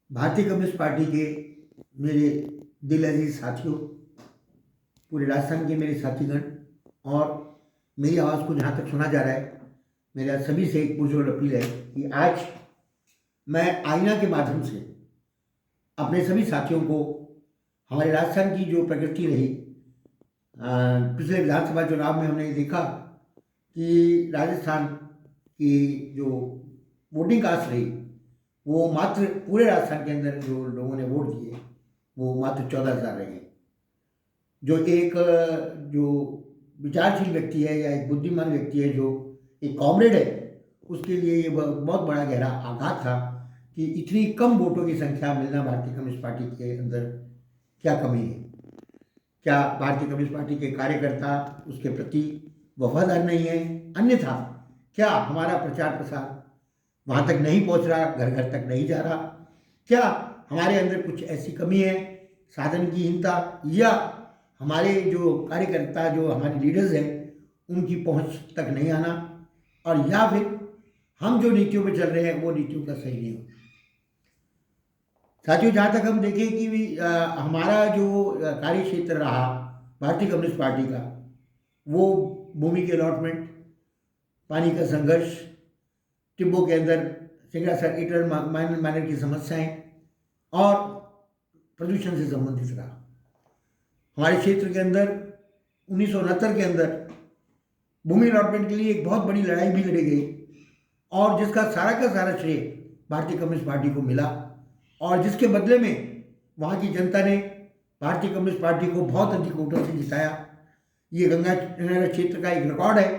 भारतीय communist party के मेरे दिल अजीज साथियों, पूरे राजस्थान के मेरे साथीगण और मेरी आवाज़ को जहाँ तक सुना जा रहा है, मेरा सभी से एक पुरजोर अपील है कि आज मैं आईना के माध्यम से अपने सभी साथियों को हमारे राजस्थान की जो प्रगति रही, पिछले विधानसभा चुनाव में हमने देखा कि राजस्थान की जो वोटिंग कास्ट रही वो मात्र पूरे राजस्थान के अंदर जो लोगों ने वोट दिए वो मात्र 14,000 रहे। जो एक जो विचारशील व्यक्ति है या एक बुद्धिमान व्यक्ति है, जो एक कॉमरेड है, उसके लिए ये बहुत बड़ा गहरा आघात था कि इतनी कम वोटों की संख्या मिलना भारतीय कम्युनिस्ट पार्टी के अंदर क्या कमी है। क्या भारतीय कम्युनिस्ट पार्टी के कार्यकर्ता उसके प्रति वफादार नहीं है? अन्यथा क्या हमारा प्रचार प्रसार वहाँ तक नहीं पहुँच रहा, घर घर तक नहीं जा रहा? क्या हमारे अंदर कुछ ऐसी कमी है, साधन की हीनता, या हमारे जो कार्यकर्ता, जो हमारे लीडर्स हैं, उनकी पहुँच तक नहीं आना, और या फिर हम जो नीतियों पे चल रहे हैं वो नीतियों का सही नहीं हो? साथियों, जहाँ तक हम देखें कि हमारा जो कार्य क्षेत्र रहा भारतीय कम्युनिस्ट पार्टी का, वो भूमि के अलॉटमेंट, पानी का संघर्ष, टिब्बों के अंदर सिंगरासर ईटर माइनर की समस्याएं और प्रदूषण से संबंधित रहा। हमारे क्षेत्र के अंदर 1969 के अंदर भूमि अलॉटमेंट के लिए एक बहुत बड़ी लड़ाई भी लड़ी गई, और जिसका सारा का सारा श्रेय भारतीय कम्युनिस्ट पार्टी को मिला, और जिसके बदले में वहाँ की जनता ने भारतीय कम्युनिस्ट पार्टी को बहुत अधिक वोटों से जिताया। ये गंगा क्षेत्र का एक रिकॉर्ड है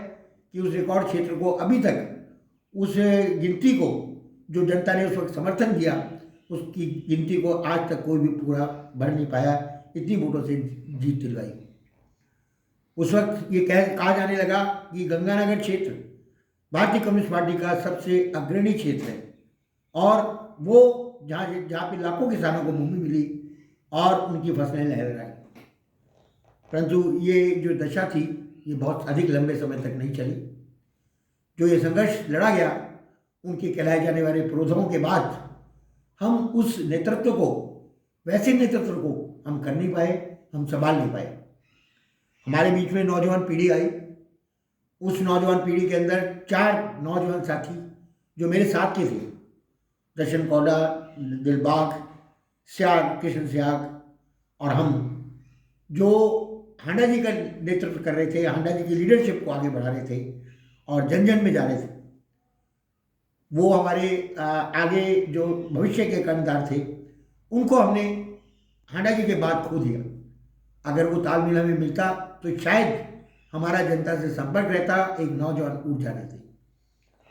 कि उस रिकॉर्ड क्षेत्र को अभी तक, उस गिनती को जो जनता ने उस वक्त समर्थन दिया, उसकी गिनती को आज तक कोई भी पूरा भर नहीं पाया, इतनी वोटों से जीत दिलवाई। उस वक्त ये कहा जाने लगा कि गंगानगर क्षेत्र भारतीय कम्युनिस्ट पार्टी का सबसे अग्रणी क्षेत्र है, और वो जहाँ पे लाखों किसानों को भूमि मिली और उनकी फसलें लहराई। परंतु ये जो दशा थी ये बहुत अधिक लंबे समय तक नहीं चली। जो ये संघर्ष लड़ा गया, उनके कहलाए जाने वाले पुरोधों के बाद हम उस नेतृत्व को, वैसे नेतृत्व को हम कर नहीं पाए, हम संभाल नहीं पाए। हमारे बीच में नौजवान पीढ़ी आई। उस नौजवान पीढ़ी के अंदर 4 नौजवान साथी जो मेरे साथ के थे, दर्शन कौड़ा, दिलबाग, स्याग, कृष्ण स्याग और हम, जो हांडा जी का नेतृत्व कर रहे थे, हांडा जी की लीडरशिप को आगे बढ़ा रहे थे और जन जन में जा रहे थे। वो हमारे आगे जो भविष्य के कर्णधार थे, उनको हमने हांडा जी के बाद खो दिया। अगर वो तालमेल हमें मिलता तो शायद हमारा जनता से संपर्क रहता, एक नौजवान ऊर्जा रहती।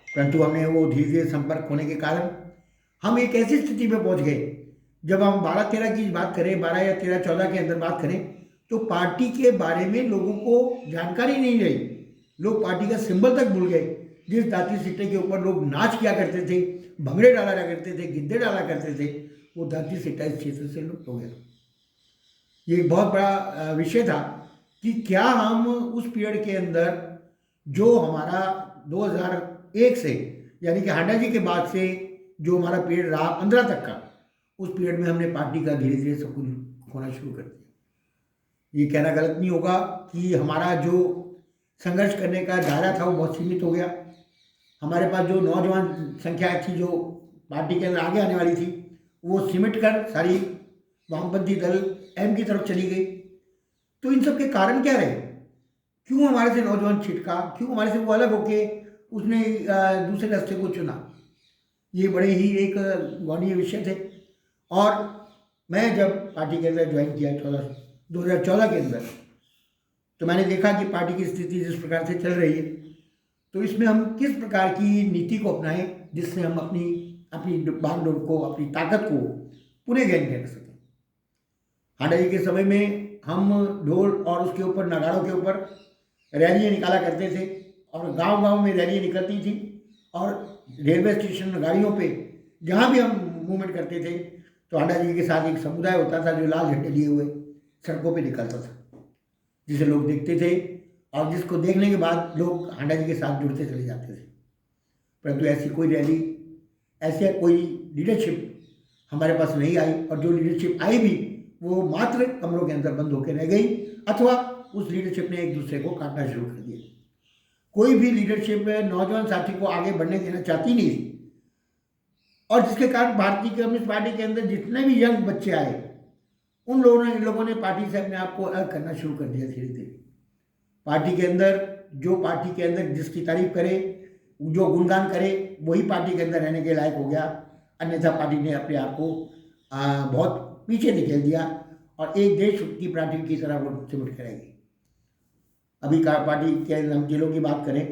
परंतु हमें वो धीरे धीरे संपर्क होने के कारण हम एक ऐसी स्थिति में पहुंच गए, जब हम 12-13 की बात करें, 12 या 13-14 के अंदर बात करें, तो पार्टी के बारे में लोगों को जानकारी नहीं रही। लोग पार्टी का सिंबल तक भूल गए। जिस दाती सिट्टे के ऊपर लोग नाच किया करते थे, भंगड़े डाला करते थे, गिद्दे डाला करते थे, वो दाती सिट्टा इस क्षेत्र से लुप्त हो गया। ये एक बहुत बड़ा विषय था कि क्या हम उस पीरियड के अंदर, जो हमारा 2001 से, यानी कि हांडा जी के बाद से जो हमारा पीरियड रहा 15 तक का, उस पीरियड में हमने पार्टी का धीरे धीरे सब कुछ खोना शुरू कर दिया। ये कहना गलत नहीं होगा कि हमारा जो संघर्ष करने का दायरा था वो बहुत सीमित हो गया। हमारे पास जो नौजवान संख्या थी जो पार्टी के अंदर आगे आने वाली थी, वो सिमट कर सारी वामपंथी दल एम की तरफ चली गई। तो इन सब के कारण क्या रहे? क्यों हमारे से नौजवान छिटका? क्यों हमारे से वो अलग होके उसने दूसरे रास्ते को चुना? ये बड़े ही एक गौनीय विषय थे। और मैं जब पार्टी के अंदर ज्वाइन किया 2014 के अंदर, तो मैंने देखा कि पार्टी की स्थिति जिस प्रकार से चल रही है, तो इसमें हम किस प्रकार की नीति को अपनाएं जिससे हम अपनी बागडोर को, अपनी ताकत को पुनः गेन कर सकें। हांडा जी के समय में हम ढोल और उसके ऊपर नगाड़ों के ऊपर रैलियाँ निकाला करते थे, और गांव-गांव में रैलियाँ निकलती थी, और रेलवे स्टेशन, गाड़ियों पे जहाँ भी हम मूवमेंट करते थे, तो हांडा जी के साथ एक समुदाय होता था जो लाल झंडे लिए हुए सड़कों पे निकलता था, जिसे लोग देखते थे, और जिसको देखने के बाद लोग हांडा जी के साथ जुड़ते चले जाते थे। परंतु ऐसी कोई रैली, ऐसा कोई लीडरशिप हमारे पास नहीं आई, और जो लीडरशिप आई भी वो मात्र कमरों के अंदर बंद होकर रह गई, अथवा उस लीडरशिप ने एक दूसरे को काटना शुरू कर दिया। कोई भी लीडरशिप नौजवान साथी को आगे बढ़ने देना चाहती नहीं थी, और जिसके कारण भारतीय कम्युनिस्ट पार्टी के अंदर जितने भी यंग बच्चे आए, उन लोगों ने पार्टी से अपने आप को अलग करना शुरू कर दिया धीरे धीरे। पार्टी के अंदर जो पार्टी के अंदर जिसकी तारीफ करे, जो गुणगान करे, वही पार्टी के अंदर रहने के लायक हो गया, अन्यथा पार्टी ने अपने आप को बहुत पीछे निकल दिया और एक देश की पार्टी की तरह वो सिमट करेगी। अभी का पार्टी के हम जिलों की बात करें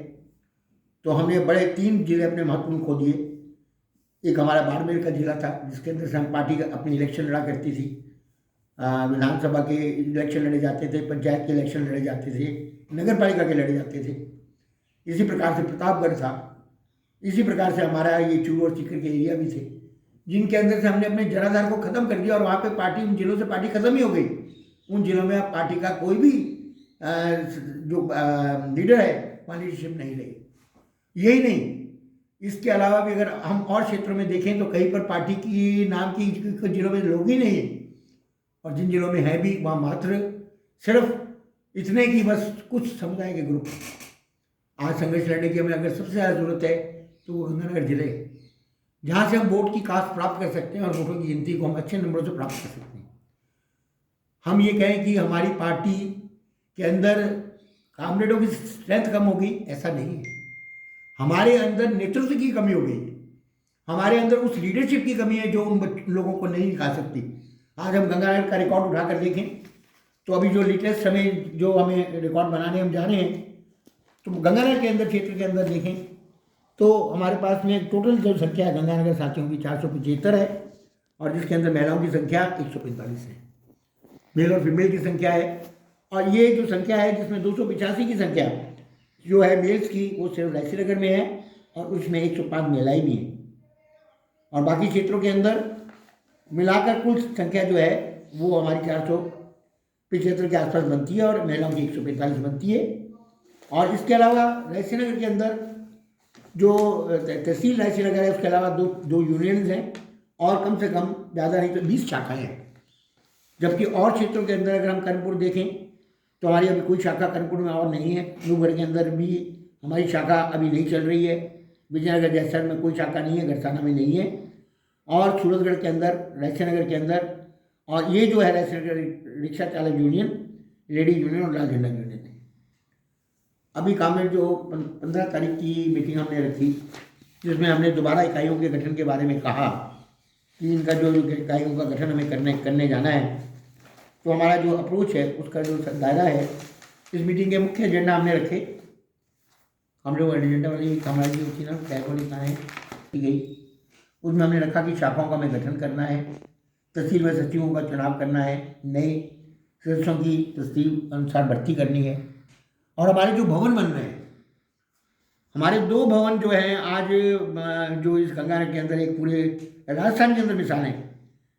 तो हमने बड़े 3 जिले अपने महत्वपूर्ण खो दिए। एक हमारा बाड़मेर का जिला था, जिसके अंदर से हम पार्टी अपनी इलेक्शन लड़ा करती थी, विधानसभा के इलेक्शन लड़े जाते थे, पंचायत के इलेक्शन लड़े जाते थे, नगर पालिका के लड़े जाते थे। इसी प्रकार से प्रतापगढ़ था, इसी प्रकार से हमारा ये चूरू और सीकर के एरिया भी थे, जिनके अंदर से हमने अपने जनाधार को ख़त्म कर दिया, और वहाँ पे पार्टी, उन जिलों से पार्टी ख़त्म ही हो गई। उन जिलों में अब पार्टी का कोई भी जो लीडर है वहाँ लीडरशिप नहीं रही। यही नहीं, इसके अलावा भी अगर हम और क्षेत्रों में देखें तो कहीं पर पार्टी की नाम की जिलों में लोग ही नहीं है, और जिन जिलों में है भी वहाँ मात्र सिर्फ इतने की बस कुछ समुदाय के ग्रुप। आज संघर्ष लड़ने की हमें अगर सबसे ज़्यादा ज़रूरत है तो वो गंगानगर जिले, जहाँ से हम वोट की कास्ट प्राप्त कर सकते हैं और वोटों की गिनती को हम अच्छे नंबरों से प्राप्त कर सकते हैं। हम ये कहें कि हमारी पार्टी के अंदर कामरेडों की स्ट्रेंथ कम होगी, ऐसा नहीं है। हमारे अंदर नेतृत्व की कमी हो गई है, हमारे अंदर उस लीडरशिप की कमी है जो उन लोगों को नहीं दिखा सकती। आज हम गंगानगर का रिकॉर्ड उठाकर देखें तो अभी जो लेटेस्ट हमें जो हमें रिकॉर्ड बनाने हम जा रहे हैं, तो गंगानगर के अंदर क्षेत्र के अंदर देखें तो हमारे पास में टोटल जो संख्या है गंगानगर साथियों की 475 है, और जिसके अंदर महिलाओं की संख्या 145 है, मेल और फीमेल की संख्या है। और ये जो संख्या है जिसमें 285 की संख्या जो है मेल्स की, वो सिर्फ रायसी नगर में है, और उसमें 105 महिलाएं भी हैं, और बाकी क्षेत्रों के अंदर मिलाकर कुल संख्या जो है वो हमारी 475 के आसपास बनती है, और महिलाओं की 145 बनती है। और इसके अलावा रायसी नगर के अंदर जो तहसील रायसी नगर है, उसके अलावा दो यूनियंस हैं, और कम से कम ज़्यादा नहीं तो 20 शाखाएँ हैं। जबकि और क्षेत्रों के अंदर अगर हम कर्णपुर देखें तो हमारी अभी कोई शाखा कर्णपुर में और नहीं है, नूगढ़ के अंदर भी हमारी शाखा अभी नहीं चल रही है, विजयनगर जैसर में कोई शाखा नहीं है, गरसाना में नहीं है, और सूरतगढ़ के अंदर, रायसी नगर के अंदर, और ये जो है रायसी नगर रिक्शा चालक यूनियन, लेडी यूनियन और लाल झंडा यूनियन है। अभी कामेड जो 15 तारीख की मीटिंग हमने रखी, जिसमें हमने दोबारा इकाइयों के गठन के बारे में कहा कि इनका जो इकाइयों का गठन हमें करने जाना है, तो हमारा जो अप्रोच है उसका जो दायरा है, इस मीटिंग के मुख्य एजेंडा हमने रखे। हम लोग एजेंडा वाली हमारी जो थी ना टैग वाली कहाँ है की गई, उसमें हमने रखा कि शाखाओं का हमें गठन करना है, तहसील व सचिवों का चुनाव करना है, नए सदस्यों की तस्दीक अनुसार भर्ती करनी है, और हमारे जो भवन बन रहे हैं, हमारे 2 भवन जो हैं आज जो इस गंगानगर के अंदर, एक पूरे राजस्थान के अंदर मिसाल है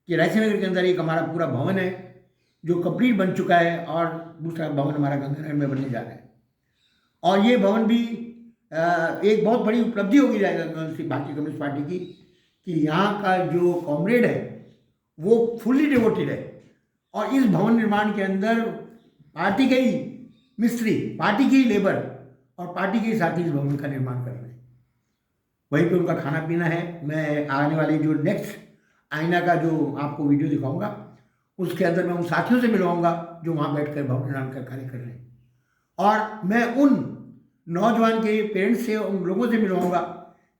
कि रायसी नगर के अंदर एक हमारा पूरा भवन है जो कंप्लीट बन चुका है, और दूसरा भवन हमारा गंगानगर में बनने जा रहा है। और ये भवन भी एक बहुत बड़ी उपलब्धि होगी भारतीय कम्युनिस्ट पार्टी की कि यहाँ का जो कॉमरेड है वो फुल्ली डिवोटेड है, और इस भवन निर्माण के अंदर पार्टी के ही मिस्त्री, पार्टी की ही लेबर और पार्टी के ही साथी इस भवन का निर्माण कर रहे हैं। वहीं पे उनका खाना पीना है। मैं आने वाले जो नेक्स्ट आईना का जो आपको वीडियो दिखाऊंगा, उसके अंदर मैं उन साथियों से मिलवाऊंगा जो वहाँ बैठकर भवन निर्माण का कार्य कर रहे हैं, और मैं उन नौजवान के पेरेंट्स से, उन लोगों से मिलवाऊंगा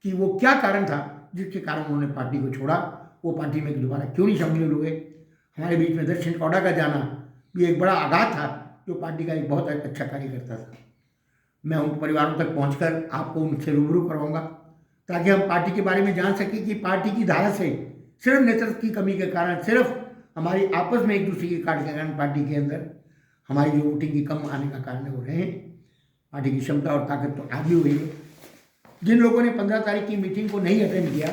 कि वो क्या कारण था जिसके कारण उन्होंने पार्टी को छोड़ा, वो पार्टी में दोबारा क्यों नहीं शामिल हुए। हमारे बीच में दर्शन कौड़ा का जाना भी एक बड़ा आघात था, जो पार्टी का एक बहुत अच्छा कार्य करता था। मैं उन परिवारों तक पहुंचकर आपको उनसे रूबरू करवाऊंगा, ताकि हम पार्टी के बारे में जान सकें कि पार्टी की धारा से सिर्फ नेतृत्व की कमी के कारण, सिर्फ हमारी आपस में एक दूसरे की काट के कारण पार्टी के अंदर हमारी जो वोटिंग की कम आने का कारण हो रहे हैं। पार्टी की क्षमता और ताकत तो आ भी हुई है। जिन लोगों ने 15 तारीख की मीटिंग को नहीं अटेंड किया,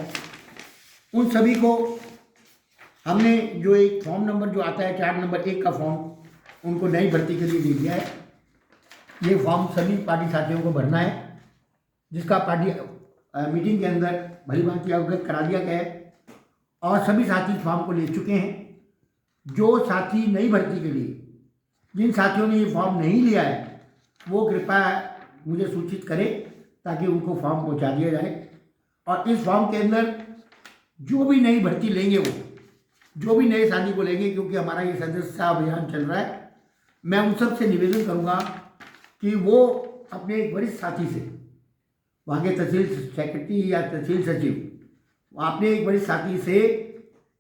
उन सभी को हमने जो एक फॉर्म नंबर जो आता है 4 नंबर 1 का फॉर्म, उनको नई भर्ती के लिए दे दिया है। ये फॉर्म सभी पार्टी साथियों को भरना है, जिसका पार्टी मीटिंग के अंदर भली भांति अवगत करा दिया गया है। और सभी साथी इस फॉर्म को ले चुके हैं। जो साथी नई भर्ती के लिए, जिन साथियों ने ये फॉर्म नहीं लिया है, वो कृपया मुझे सूचित करें ताकि उनको फॉर्म पहुंचा दिया जाए। और इस फॉर्म के अंदर जो भी नई भर्ती लेंगे, वो जो भी नए साथी को लेंगे, क्योंकि हमारा ये सदस्यता अभियान चल रहा है, मैं उन सब से निवेदन करूँगा कि वो अपने एक वरिष्ठ साथी से, वहाँ के तहसील सेक्रेटरी या तहसील सचिव, अपने एक वरिष्ठ साथी से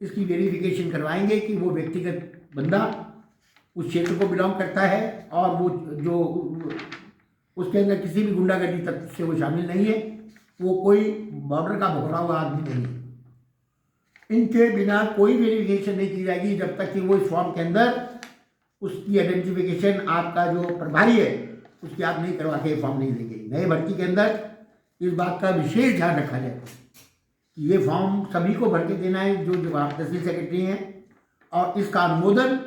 इसकी वेरिफिकेशन करवाएंगे कि वो व्यक्तिगत बंदा उस क्षेत्र को बिलोंग करता है और वो जो उसके अंदर किसी भी गुंडागर्दी तत्व से वो शामिल नहीं है, वो कोई बॉर्डर का भुखड़ा हुआ आदमी नहीं है। इनके बिना कोई वेरिफिकेशन नहीं की जाएगी जब तक कि वो इस फॉर्म के अंदर उसकी आइडेंटिफिकेशन, आपका जो प्रभारी है उसकी आप नहीं करवा के फॉर्म नहीं देंगे। नए भर्ती के अंदर इस बात का विशेष ध्यान रखा जाए कि ये फॉर्म सभी को भर के देना है जो आप तहसील सेक्रेटरी हैं, और इसका अनुमोदन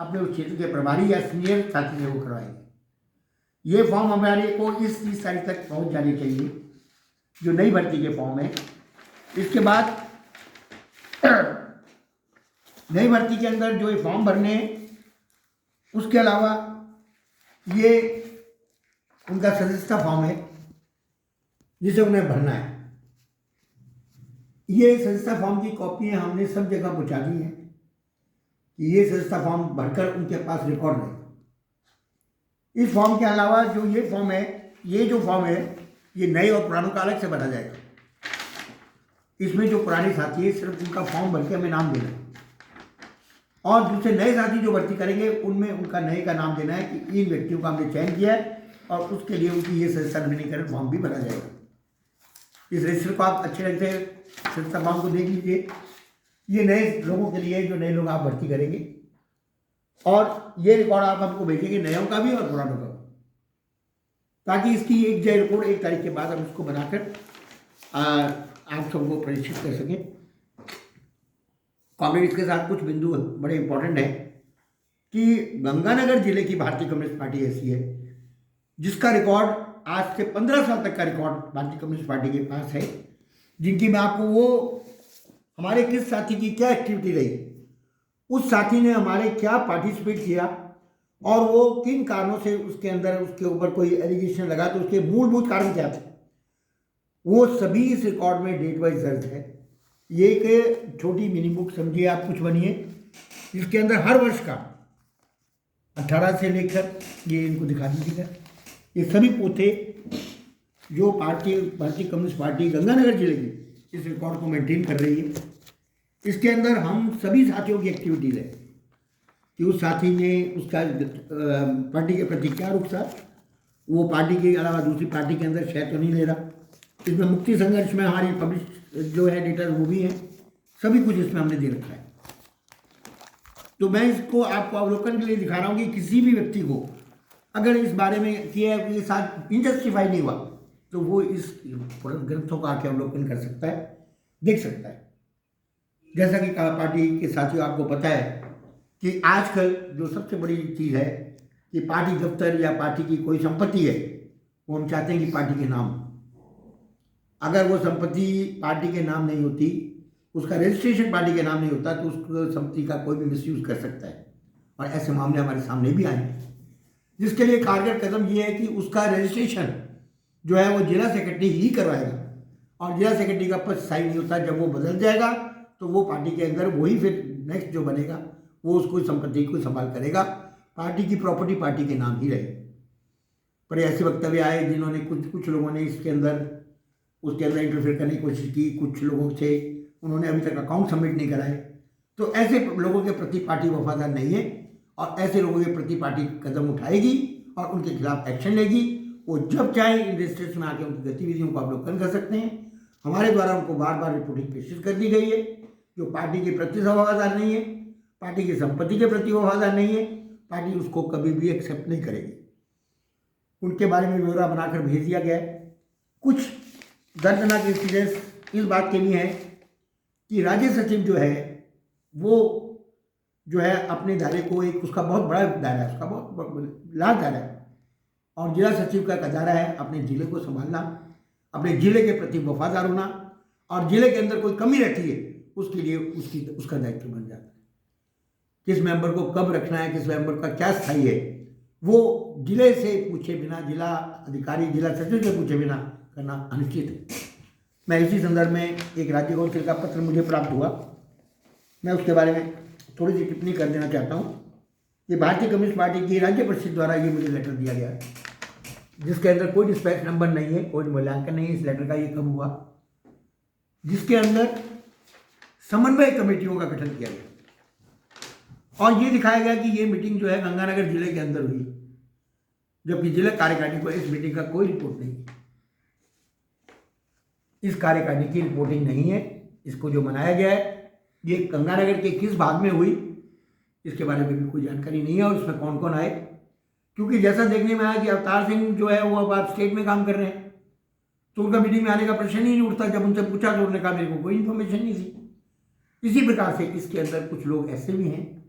अपने उस क्षेत्र के प्रभारी या सीनियर साथी से वो करवाएंगे। ये फॉर्म हमारे को इस 30 तारीख तक पहुंच जाने चाहिए, जो नई भर्ती के फॉर्म है। इसके बाद नई भर्ती के अंदर जो ये फॉर्म भरने हैं, उसके अलावा ये उनका सदस्यता फॉर्म है जिसे उन्हें भरना है। ये सदस्यता फॉर्म की कॉपियाँ हमने सब जगह पहुँचा दी हैं कि ये सदस्यता फॉर्म भरकर उनके पास रिकॉर्ड है। इस फॉर्म के अलावा जो ये फॉर्म है, ये जो फॉर्म है, ये नए और पुरानों का अलग से भरा जाएगा। इसमें जो पुराने साथी है सिर्फ उनका फॉर्म भर के हमें नाम देना है, और दूसरे नए साथी जो भर्ती करेंगे उनमें उनका नए का नाम देना है कि इन व्यक्तियों का हमने चयन किया है, और उसके लिए उनकी ये सदस्यता नवीनीकरण फॉर्म भी भरा जाएगा। इस रजिस्टर को आप अच्छे ढंग से सदस्यता फॉर्म को देख लीजिए। ये नए लोगों के लिए, जो नए लोग आप भर्ती करेंगे, और ये रिकॉर्ड आप हमको भेजेंगे, नयों का भी और पुरानों का भी, ताकि इसकी एक जय रिपोर्ट 1 तारीख के बाद हम उसको बनाकर आप सबको प्रदर्शित कर सकें। कांग्रेस के साथ कुछ बिंदु बड़े इंपॉर्टेंट है कि गंगानगर जिले की भारतीय कम्युनिस्ट पार्टी ऐसी है जिसका रिकॉर्ड आज से 15 साल तक का रिकॉर्ड भारतीय कम्युनिस्ट पार्टी के पास है, जिनकी मैं आपको वो हमारे किस साथी की क्या एक्टिविटी रही, उस साथी ने हमारे क्या पार्टिसिपेट किया, और वो किन कारणों से उसके अंदर उसके ऊपर कोई एलिगेशन लगा, तो उसके मूलभूत कारण क्या थे, वो सभी इस रिकॉर्ड में डेट वाइज दर्ज है। ये एक छोटी मिनी बुक समझिए आप, कुछ बनिए, इसके अंदर हर वर्ष का 18 से लेकर, ये इनको दिखा दीजिएगा, ये सभी पोथे जो भारतीय कम्युनिस्ट पार्टी गंगानगर जिले की इस रिकॉर्ड को मेंटेन कर रही है। इसके अंदर हम सभी साथियों की एक्टिविटीज़ है कि उस साथी ने उसका पार्टी के प्रति क्या रुख था, वो पार्टी के अलावा दूसरी पार्टी के अंदर शय तो नहीं ले रहा। इसमें मुक्ति संघर्ष में हमारी पब्लिश जो है एडिटर वो भी है, सभी कुछ इसमें हमने दे रखा है। तो मैं इसको आपको अवलोकन के लिए दिखा रहा हूँ कि किसी भी व्यक्ति को अगर इस बारे में किया ये साथ इनजस्टिफाई नहीं हुआ तो वो इस ग्रंथों का आके अवलोकन कर सकता है, देख सकता है। जैसा कि पार्टी के साथियों आपको पता है कि आजकल जो सबसे बड़ी चीज़ है कि पार्टी दफ्तर या पार्टी की कोई संपत्ति है, वो हम चाहते हैं कि पार्टी के नाम, अगर वो संपत्ति पार्टी के नाम नहीं होती, उसका रजिस्ट्रेशन पार्टी के नाम नहीं होता, तो उस संपत्ति का कोई भी मिसयूज कर सकता है, और ऐसे मामले हमारे सामने भी आए हैं। जिसके लिए कारगर कदम ये है कि उसका रजिस्ट्रेशन जो है वो जिला सेक्रेटरी ही करवाएगा, और जिला सेक्रेटरी का पद स्थायी नहीं होता, जब वो बदल जाएगा तो वो पार्टी के अंदर वही फिर नेक्स्ट जो बनेगा वो उसको संपत्ति को संभाल करेगा, पार्टी की प्रॉपर्टी पार्टी के नाम ही रहे। पर ऐसे वक्तव्य आए जिन्होंने कुछ लोगों ने उसके अंदर इंटरफेयर करने की कोशिश की, कुछ लोगों से उन्होंने अभी तक अकाउंट सबमिट नहीं कराए। तो ऐसे लोगों के प्रति पार्टी वफादार नहीं है, और ऐसे लोगों के प्रति पार्टी कदम उठाएगी और उनके खिलाफ एक्शन लेगी। वो जब चाहे इन रजिस्ट्रेशन में आके उनकी गतिविधियों को अवलोकन कर सकते हैं। हमारे द्वारा उनको बार बार रिपोर्टिंग पेश कर दी गई है। जो पार्टी के प्रति वफादार नहीं है, पार्टी की संपत्ति के प्रति वफादार नहीं है, पार्टी उसको कभी भी एक्सेप्ट नहीं करेगी। उनके बारे में ब्यौरा बनाकर भेज दिया गया है। कुछ दर्दनाक इंसिडेंट्स इस बात के भी हैं कि राज्य सचिव जो है वो जो है अपने दायरे को, एक उसका बहुत बड़ा दायरा है, उसका बहुत लार्ज दायरा है, और जिला सचिव का दायरा है अपने ज़िले को संभालना, अपने ज़िले के प्रति वफादार होना, और जिले के अंदर कोई कमी रहती है उसके लिए उसका दायित्व बन जाता है। किस मेंबर को कब रखना है, किस मेंबर का क्या स्थायी है, वो जिले से पूछे बिना, जिला अधिकारी, जिला सचिव से पूछे बिना करना अनुचित है। मैं इसी संदर्भ में एक राज्य काउंसिल का पत्र मुझे प्राप्त हुआ, मैं उसके बारे में थोड़ी सी टिप्पणी कर देना चाहता हूँ। ये भारतीय कम्युनिस्ट पार्टी की राज्य परिषद द्वारा ये मुझे लेटर दिया गया है, जिसके अंदर कोई डिस्पैच नंबर नहीं है, कोई मूल्यांकन नहीं है इस लेटर का। ये कब हुआ? जिसके अंदर समन्वय कमेटियों का गठन किया गया और ये दिखाया गया कि ये मीटिंग जो है गंगानगर जिले के अंदर हुई, जबकि जिला कार्यकारिणी को इस मीटिंग का कोई रिपोर्ट नहीं है। इस कार्यकारिणी की रिपोर्टिंग नहीं है। इसको जो मनाया गया है ये गंगानगर के किस भाग में हुई इसके बारे में भी कोई जानकारी नहीं है और उसमें कौन कौन आए, क्योंकि जैसा देखने में आया कि अवतार सिंह जो है वो अब आप स्टेट में काम कर रहे हैं, तो उनका मीटिंग में आने का प्रश्न ही नहीं उठता। जब उनसे पूछा तो उन्होंने कहा मेरे को कोई इन्फॉर्मेशन नहीं थी। इसी प्रकार से इसके अंदर कुछ लोग ऐसे भी हैं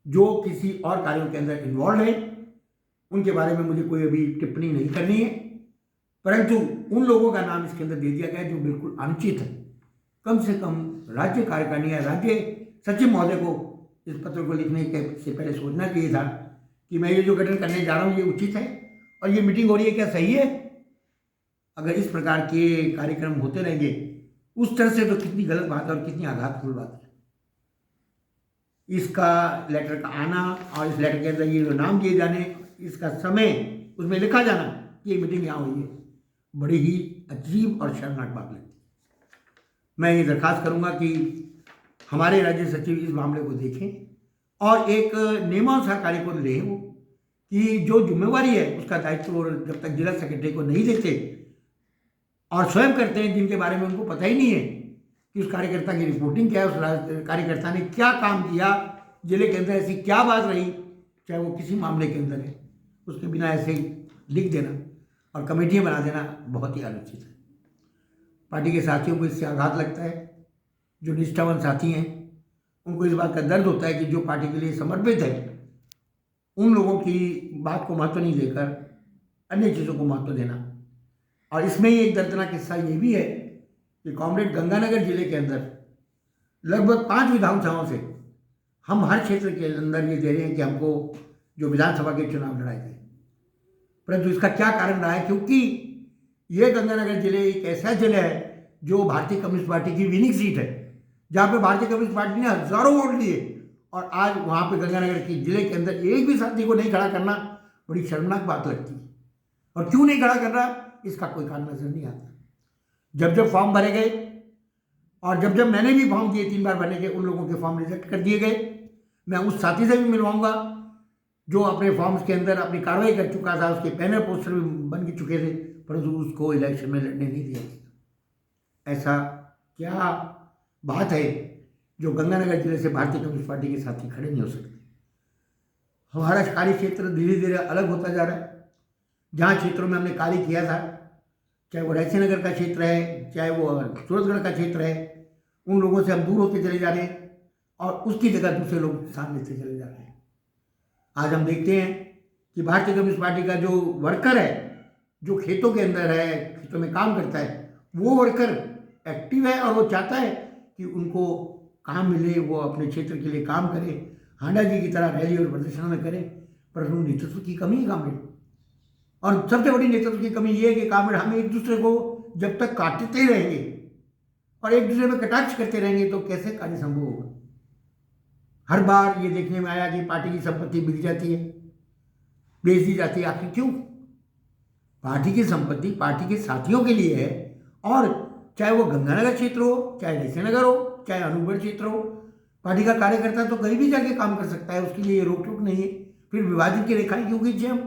जो किसी और कार्यों के अंदर इन्वॉल्व हैं, उनके बारे में मुझे कोई अभी टिप्पणी नहीं करनी है, परंतु उन लोगों का नाम इसके अंदर दे दिया गया जो बिल्कुल अनुचित है। कम से कम राज्य कार्यकारिणी या राज्य सचिव महोदय को इस पत्र को लिखने से पहले सोचना चाहिए था कि मैं ये जो गठन करने जा रहा हूँ ये उचित है और ये मीटिंग हो रही है क्या सही है। अगर इस प्रकार के कार्यक्रम होते रहेंगे उस तरह से तो कितनी गलत बात है और कितनी आघातपूर्ण बात है। इसका लेटर का आना और इस लेटर के अंदर ये जो नाम दिए जाने, इसका समय उसमें लिखा जाना कि ये मीटिंग यहाँ हुई है, बड़ी ही अजीब और शर्मनाक बात लगती है। मैं ये दरख्वास्त करूँगा कि हमारे राज्य सचिव इस मामले को देखें और एक नियमानुसार कार्य को लें वो कि जो जिम्मेवारी है उसका दायित्व और जब तक जिला सेक्रेटरी को नहीं देते और स्वयं करते हैं जिनके बारे में उनको पता ही नहीं है कि उस कार्यकर्ता की रिपोर्टिंग क्या है, उस कार्यकर्ता ने क्या काम किया, जिले के अंदर ऐसी क्या बात रही, चाहे वो किसी मामले के अंदर है, उसके बिना ऐसे लिख देना और कमेटियाँ बना देना बहुत ही अनुचित है। पार्टी के साथियों को इससे आघात लगता है। जो निष्ठावान साथी हैं उनको इस बात का दर्द होता है कि जो पार्टी के लिए समर्पित है उन लोगों की बात को महत्व नहीं देकर अन्य चीज़ों को महत्व देना। और इसमें ही एक दर्दनाक किस्सा ये भी है कि कॉमरेड गंगानगर जिले के अंदर लगभग 5 विधानसभाओं से हम हर क्षेत्र के अंदर ये दे रहे हैं कि हमको जो विधानसभा के चुनाव लड़ाए गए, परंतु इसका क्या कारण रहा है? क्योंकि ये गंगानगर जिले एक ऐसा जिला है जो भारतीय कम्युनिस्ट पार्टी की विनिंग सीट है, जहाँ पे भारतीय कम्युनिस्ट पार्टी ने हजारों वोट लिए और आज वहाँ पे गंगानगर की जिले के अंदर एक भी साथी को नहीं खड़ा करना बड़ी शर्मनाक बात लगती है। और क्यों नहीं खड़ा कर रहा इसका कोई कारण नजर नहीं आता। जब जब फॉर्म भरे गए और जब जब मैंने भी फॉर्म दिए 3 बार भरने के, उन लोगों के फॉर्म रिजेक्ट कर दिए गए। मैं उस साथी से भी मिलवाऊंगा जो अपने फॉर्म्स के अंदर अपनी कार्रवाई कर चुका था, उसके पैनल पोस्टर भी बन के चुके थे, परंतु उसको इलेक्शन में लड़ने नहीं दिया गया। ऐसा क्या बात है जो गंगानगर जिले से भारतीय कम्युनिस्ट पार्टी के साथी खड़े नहीं हो सकते? हमारा कार्य क्षेत्र धीरे धीरे अलग होता जा रहा है। जहाँ क्षेत्रों में हमने कार्य किया था, चाहे वो रायसी नगर का क्षेत्र है, चाहे वो सूरतगढ़ का क्षेत्र है, उन लोगों से हम दूर होते चले जा रहे हैं और उसकी जगह दूसरे लोग सामने से चले जा रहे हैं। आज हम देखते हैं कि भारतीय कम्युनिस्ट पार्टी का जो वर्कर है, जो खेतों के अंदर है, खेतों में काम करता है, वो वर्कर एक्टिव है और वो चाहता है कि उनको काम मिले, वो अपने क्षेत्र के लिए काम करे, हांडा जी की तरह रैली और प्रदर्शन में करे, पर नेतृत्व की कमी है कामरेड। और सबसे बड़ी नेतृत्व की कमी ये है कि कामरेड हम एक दूसरे को जब तक काटते रहेंगे और एक दूसरे में कटाक्ष करते रहेंगे तो कैसे कार्य संभव होगा? हर बार ये देखने में आया कि पार्टी की संपत्ति बिक जाती है, बेच दी जाती है। आखिर क्यों? पार्टी की संपत्ति पार्टी के साथियों के लिए है, और चाहे वो गंगानगर क्षेत्र हो, चाहे रायसी नगर हो, चाहे अनूपगढ़ क्षेत्र हो, पार्टी का कार्यकर्ता तो कहीं भी जाके काम कर सकता है, उसके लिए रोक टोक नहीं है। फिर विभाजन की रेखाएं क्यों खींचे हम?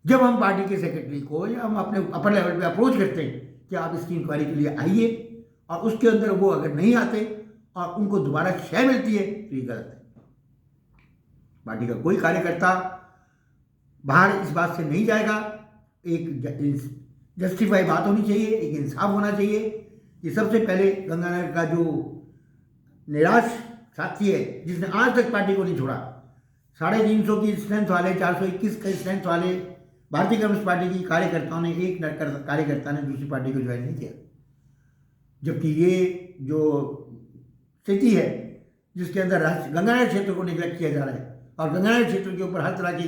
जब हम पार्टी के सेक्रेटरी को या हम अपने अपर लेवल पे अप्रोच करते हैं कि आप इसकी इंक्वायरी के लिए आइए, और उसके अंदर वो अगर नहीं आते और उनको दोबारा शय मिलती है तो ये गलत है। पार्टी का कोई कार्यकर्ता बाहर इस बात से नहीं जाएगा। एक जस्टिफाई बात होनी चाहिए, एक इंसाफ होना चाहिए कि सबसे पहले गंगानगर का जो निराश साथी है जिसने आज तक पार्टी को नहीं छोड़ा, 350 की स्ट्रेंथ वाले, 421 का स्ट्रेंथ वाले भारतीय कम्युनिस्ट पार्टी की कार्यकर्ताओं ने, एक कार्यकर्ता ने दूसरी पार्टी को ज्वाइन नहीं किया। जबकि ये जो स्थिति है जिसके अंदर गंगानगर क्षेत्र को निगलेक्ट किया जा रहा है और गंगानगर क्षेत्र के ऊपर हर तरह की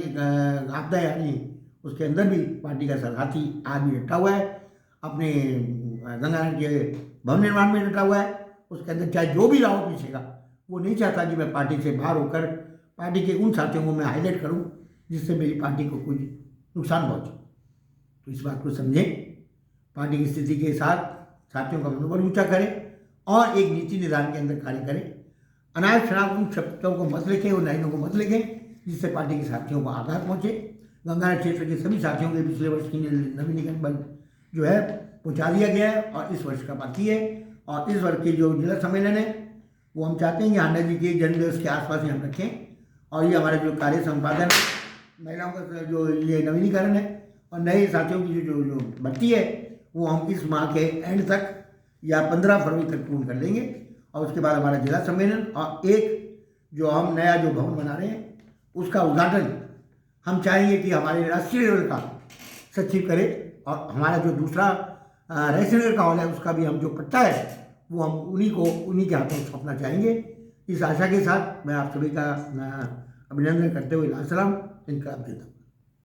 आपदाएं आ रही हैं, उसके अंदर भी पार्टी का सरहाथी आदमी डटा हुआ है, अपने गंगानगर के भवन निर्माण में डटा हुआ है। उसके अंदर चाहे जो भी रहा हो पीछे का, वो नहीं चाहता कि मैं पार्टी से बाहर होकर पार्टी के उन साथियों को मैं हाईलाइट करूं जिससे मेरी पार्टी को कोई नुकसान पहुंचे। तो इस बात को समझें, पार्टी की स्थिति के साथ साथियों का मनोबल ऊंचा करें और एक नीति निर्धारण के अंदर कार्य करें। अनाज शराब उन शब्दों को मत लिखें, उन लाइनों को मत लिखें जिससे पार्टी के साथियों को आघात पहुंचे। गंगानगर क्षेत्र के सभी साथियों के पिछले वर्ष की नवीनीकरण बल जो है पहुंचा दिया गया है और इस वर्ष का बाकी है। और इस वर्ष के जो जिला सम्मेलन है वो हम चाहते हैं कि आनंद जी के जन्मदिवस के आसपास ही हम रखें। और ये हमारा जो कार्य संपादन महिलाओं का जो ये नवीनीकरण है और नए साथियों की जो जो भर्ती है वो हम इस माह के एंड तक या 15 फरवरी तक पूर्ण कर लेंगे। और उसके बाद हमारा जिला सम्मेलन और एक जो हम नया जो भवन बना रहे हैं उसका उद्घाटन हम चाहेंगे कि हमारे राष्ट्रीय लेवल का सचिव करे और हमारा जो दूसरा रेसिडेंट का हॉल है उसका भी हम जो पट्टा है वो हम उन्हीं के हाथों सौंपना चाहेंगे। इस आशा के साथ मैं आप सभी का अभिनंदन करते हुए सलाम इनकलाब देता हूँ।